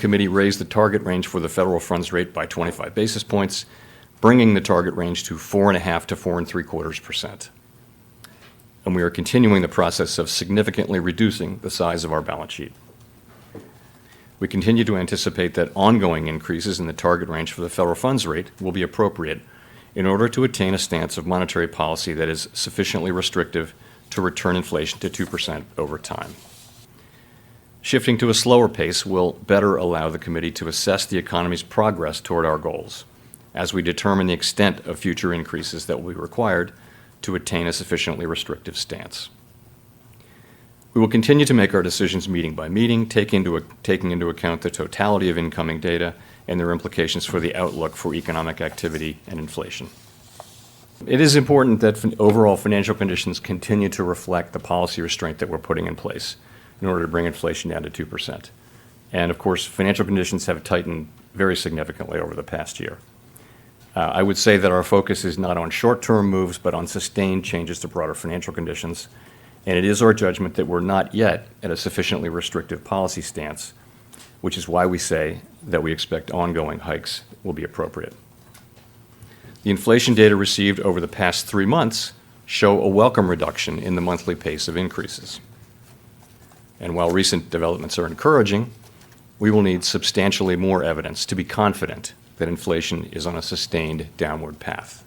committee raised the target range for the federal funds rate by 25 basis points, bringing the target range to 4.5 to 4.75%. And we are continuing the process of significantly reducing the size of our balance sheet. We continue to anticipate that ongoing increases in the target range for the federal funds rate will be appropriate in order to attain a stance of monetary policy that is sufficiently restrictive to return inflation to 2% over time. Shifting to a slower pace will better allow the committee to assess the economy's progress toward our goals as we determine the extent of future increases that will be required to attain a sufficiently restrictive stance. We will continue to make our decisions meeting by meeting, taking into account the totality of incoming data and their implications for the outlook for economic activity and inflation. It is important that overall financial conditions continue to reflect the policy restraint that we're putting in place in order to bring inflation down to 2%. And of course, financial conditions have tightened very significantly over the past year. I would say that our focus is not on short-term moves, but on sustained changes to broader financial conditions. And it is our judgment that we're not yet at a sufficiently restrictive policy stance, which is why we say that we expect ongoing hikes will be appropriate. The inflation data received over the past 3 months show a welcome reduction in the monthly pace of increases. And while recent developments are encouraging, we will need substantially more evidence to be confident that inflation is on a sustained downward path.